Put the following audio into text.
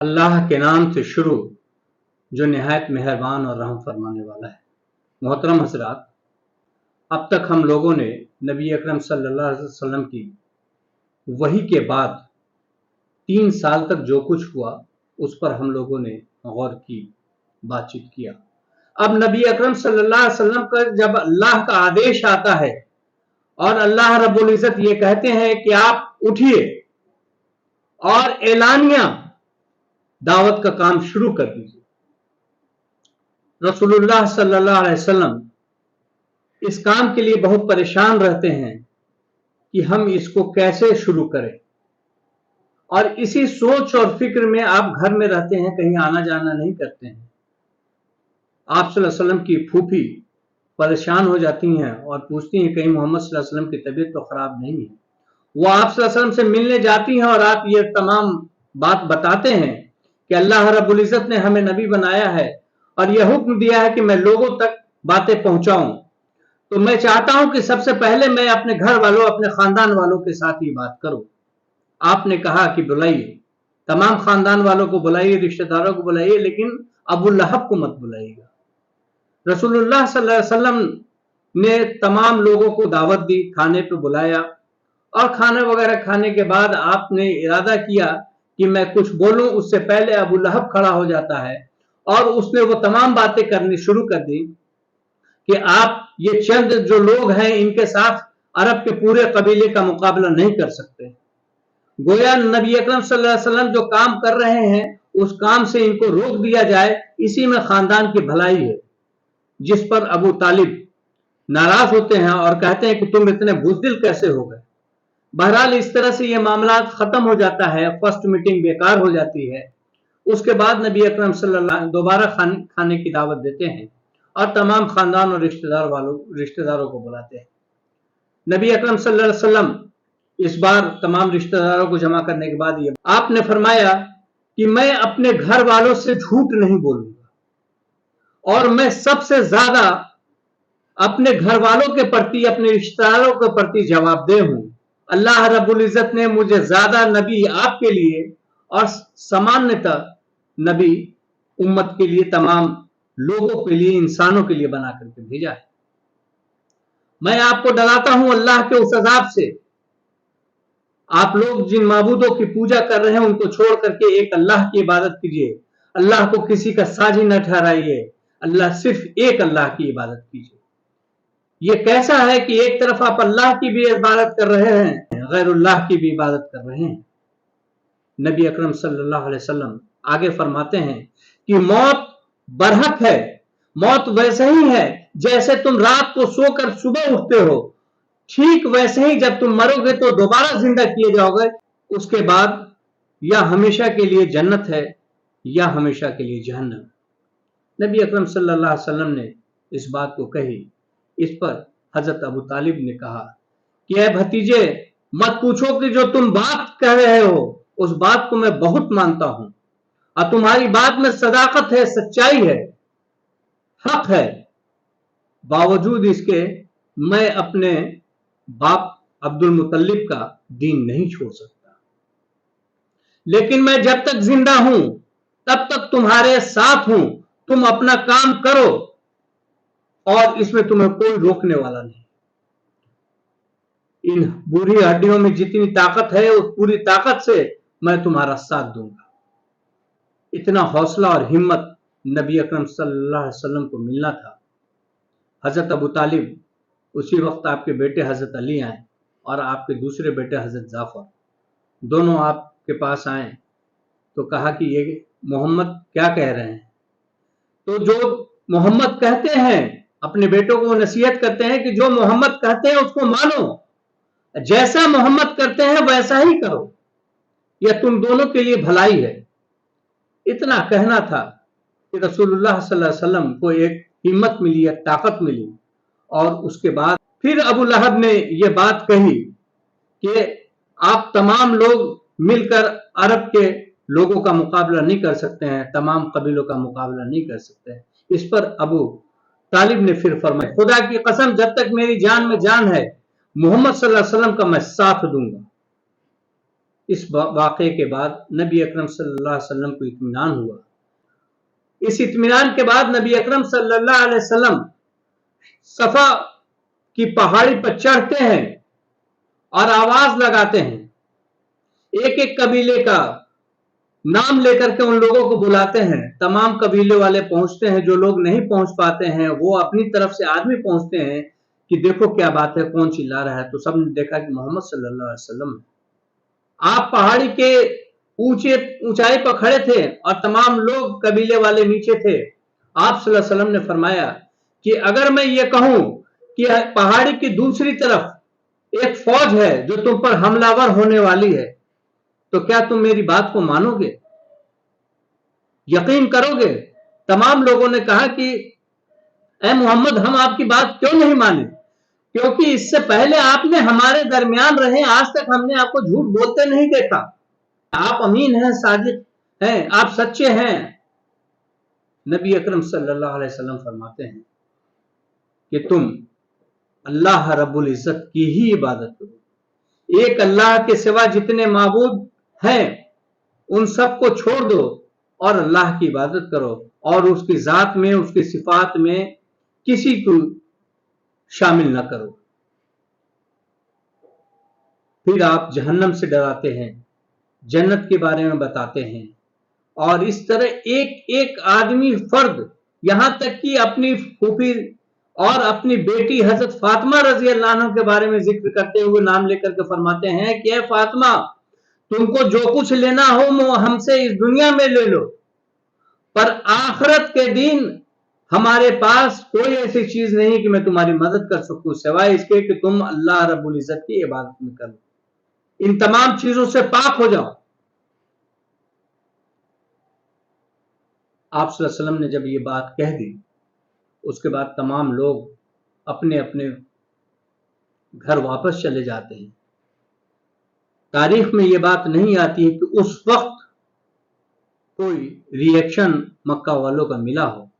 अल्लाह के नाम से शुरू जो निहायत मेहरबान और रहम फरमाने वाला है। मोहतरम हज़रात, अब तक हम लोगों ने नबी अकरम सल्लल्लाहु अलैहि वसल्लम की वही के बाद 3 साल तक जो कुछ हुआ उस पर हम लोगों ने गौर की, बातचीत किया। अब नबी अकरम सल्लल्लाहु अलैहि वसल्लम का जब अल्लाह का आदेश आता है और अल्लाह रब्बुल इज़्ज़त ये कहते हैं कि आप उठिए और एलानिया दावत का काम शुरू कर दीजिए। रसूलुल्लाह सल्लल्लाहु अलैहि वसल्लम इस काम के लिए बहुत परेशान रहते हैं कि हम इसको कैसे शुरू करें, और इसी सोच और फिक्र में आप घर में रहते हैं, कहीं आना जाना नहीं करते हैं। आप सल्लल्लाहु अलैहि वसल्लम की फूफी परेशान हो जाती हैं और पूछती हैं कहीं मोहम्मद सल्लल्लाहु अलैहि वसल्लम की तबीयत तो खराब नहीं है। वो आप सल्लल्लाहु अलैहि वसल्लम से मिलने जाती हैं और आप ये तमाम बात बताते हैं कि अल्लाह रब्बुल इज़्ज़त ने हमें नबी बनाया है और यह हुक्म दिया है कि मैं लोगों तक बातें पहुंचाऊं। तो मैं चाहता हूं कि सबसे पहले मैं अपने घर वालों, अपने खानदान वालों के साथ ये बात करूं। आपने कहा कि बुलाइए, तमाम खानदान वालों को बुलाइए, रिश्तेदारों को बुलाइए, लेकिन अबू लहब को मत बुलाइएगा। रसूलुल्लाह सल्लल्लाहु अलैहि वसल्लम ने तमाम लोगों को दावत दी, खाने पे बुलाया, और खाना वगैरह खाने के बाद आपने इरादा किया कि मैं कुछ बोलूं, उससे पहले अबू लहब खड़ा हो जाता है और उसने वो तमाम बातें करनी शुरू कर दी कि आप ये चंद जो लोग हैं इनके साथ अरब के पूरे कबीले का मुकाबला नहीं कर सकते। गोया नबी अकरम सल्लल्लाहु अलैहि वसल्लम जो काम कर रहे हैं उस काम से इनको रोक दिया जाए, इसी में खानदान की भलाई है। जिस पर अबू तालिब नाराज होते हैं और कहते हैं कि तुम इतने बुज़दिल कैसे हो गए। बहरहाल इस तरह से ये मामला खत्म हो जाता है, फर्स्ट मीटिंग बेकार हो जाती है। उसके बाद नबी अकरम सल्लल्लाहु अलैहि वसल्लम दोबारा खाने की दावत देते हैं और तमाम खानदान और रिश्तेदारों को बुलाते हैं। नबी अकरम सल्लल्लाहु अलैहि वसल्लम इस बार तमाम रिश्तेदारों को जमा करने के बाद ये आपने फरमाया कि मैं अपने घर वालों से झूठ नहीं बोलूंगा और मैं सबसे ज्यादा अपने घर वालों के प्रति, अपने रिश्तेदारों के प्रति जवाबदेह हूं। अल्लाह रब्बुल इज़्ज़त ने मुझे ज्यादा नबी आपके लिए और सामान्यतः नबी उम्मत के लिए, तमाम लोगों के लिए, इंसानों के लिए बना करके भेजा है। मैं आपको डराता हूं अल्लाह के उस अज़ाब से। आप लोग जिन माबूदों की पूजा कर रहे हैं उनको छोड़ करके एक अल्लाह की इबादत कीजिए। अल्लाह को किसी का साझी न ठहराइए। अल्लाह, सिर्फ एक अल्लाह की इबादत कीजिए। ये कैसा है कि एक तरफ आप अल्लाह की भी इबादत कर रहे हैं, गैरुल्लाह की भी इबादत कर रहे हैं। नबी अकरम सल्लल्लाहु अलैहि वसल्लम आगे फरमाते हैं कि मौत बरहक है। मौत वैसे ही है जैसे तुम रात को सोकर सुबह उठते हो, ठीक वैसे ही जब तुम मरोगे तो दोबारा जिंदा किए जाओगे। उसके बाद या हमेशा के लिए जन्नत है या हमेशा के लिए जहन्नम। नबी अकरम सल्लल्लाहु अलैहि वसल्लम ने इस बात को कही। इस पर हजरत अबू तालिब ने कहा कि ऐ भतीजे, मत पूछो कि जो तुम बात कह रहे हो उस बात को मैं बहुत मानता हूं और तुम्हारी बात में सदाकत है, सच्चाई है, हक है। बावजूद इसके मैं अपने बाप अब्दुल मुत्तलिब का दीन नहीं छोड़ सकता, लेकिन मैं जब तक जिंदा हूं तब तक तुम्हारे साथ हूं। तुम अपना काम करो और इसमें तुम्हें कोई रोकने वाला नहीं। इन बुरी हड्डियों में जितनी ताकत है उस पूरी ताकत से मैं तुम्हारा साथ दूंगा। इतना हौसला और हिम्मत नबी अकरम सल्लल्लाहु अलैहि वसल्लम को मिलना था। हजरत अबू तालिब उसी वक्त आपके बेटे हजरत अली आए और आपके दूसरे बेटे हजरत जाफर, दोनों आपके पास आए तो कहा कि ये मोहम्मद क्या कह रहे हैं। तो जो मोहम्मद कहते हैं, अपने बेटों को नसीहत करते हैं कि जो मोहम्मद कहते हैं उसको मानो, जैसा मोहम्मद करते हैं वैसा ही करो, यह तुम दोनों के लिए भलाई है। इतना कहना था कि रसूलुल्लाह सल्लल्लाहु अलैहि वसल्लम को एक हिम्मत मिली, एक ताकत मिली। और उसके बाद फिर अबू लहब ने यह बात कही कि आप तमाम लोग मिलकर अरब के लोगों का मुकाबला नहीं कर सकते हैं, तमाम कबीलों का मुकाबला नहीं कर सकते हैं। इस पर अबू तालिब ने फिर फरमाया, खुदा की कसम, जब तक मेरी जान में जान है मोहम्मद सल्लल्लाहु अलैहि वसल्लम का मैं साथ दूंगा। इस वाक़े के बाद नबी अकरम सल्लल्लाहु अलैहि वसल्लम को इत्मीनान हुआ। इस इत्मीनान के बाद नबी अकरम सल्लल्लाहु अलैहि वसल्लम सफा की पहाड़ी पर चढ़ते हैं और आवाज लगाते हैं। एक एक कबीले का नाम लेकर के उन लोगों को बुलाते हैं। तमाम कबीले वाले पहुंचते हैं। जो लोग नहीं पहुंच पाते हैं वो अपनी तरफ से आदमी पहुंचते हैं कि देखो क्या बात है, कौन चिल्ला रहा है। तो सबने देखा कि मोहम्मद सल्लल्लाहु अलैहि वसल्लम, आप पहाड़ी के ऊंचाई पर खड़े थे और तमाम लोग कबीले वाले नीचे थे। आप सल्लल्लाहु अलैहि वसल्लम ने फरमाया कि अगर मैं ये कहूं कि पहाड़ी की दूसरी तरफ एक फौज है जो तुम पर हमलावर होने वाली है, तो क्या तुम मेरी बात को मानोगे, यकीन करोगे? तमाम लोगों ने कहा कि ऐ मोहम्मद, हम आपकी बात क्यों नहीं माने, क्योंकि इससे पहले आपने हमारे दरमियान रहे, आज तक हमने आपको झूठ बोलते नहीं देखा। आप अमीन हैं, सादिक हैं, आप सच्चे हैं। नबी अकरम सल्लल्लाहु अलैहि वसल्लम फरमाते हैं कि तुम अल्लाह रब्बुल इज्जत की ही इबादत करो। एक अल्लाह के सिवा जितने माबूद हैं उन सबको छोड़ दो और अल्लाह की इबादत करो, और उसकी जात में, उसकी सिफात में किसी को शामिल न करो। फिर आप जहन्नम से डराते हैं, जन्नत के बारे में बताते हैं, और इस तरह एक एक आदमी फर्द, यहां तक कि अपनी फूफी और अपनी बेटी हजरत फातिमा रजी अल्लाह अन्हा के बारे में जिक्र करते हुए नाम लेकर के फरमाते हैं कि ऐ फातिमा, तुमको जो कुछ लेना हो वो हमसे इस दुनिया में ले लो, पर आखिरत के दिन हमारे पास कोई ऐसी चीज नहीं कि मैं तुम्हारी मदद कर सकूं सिवाय इसके कि तुम अल्लाह रब्बुल इज्जत की इबादत में करो। इन तमाम चीजों से पाक हो जाओ। आप सल्लल्लाहु अलैहि वसल्लम ने जब ये बात कह दी, उसके बाद तमाम लोग अपने अपने घर वापस चले जाते हैं। तारीख में ये बात नहीं आती है कि उस वक्त कोई रिएक्शन मक्का वालों का मिला हो।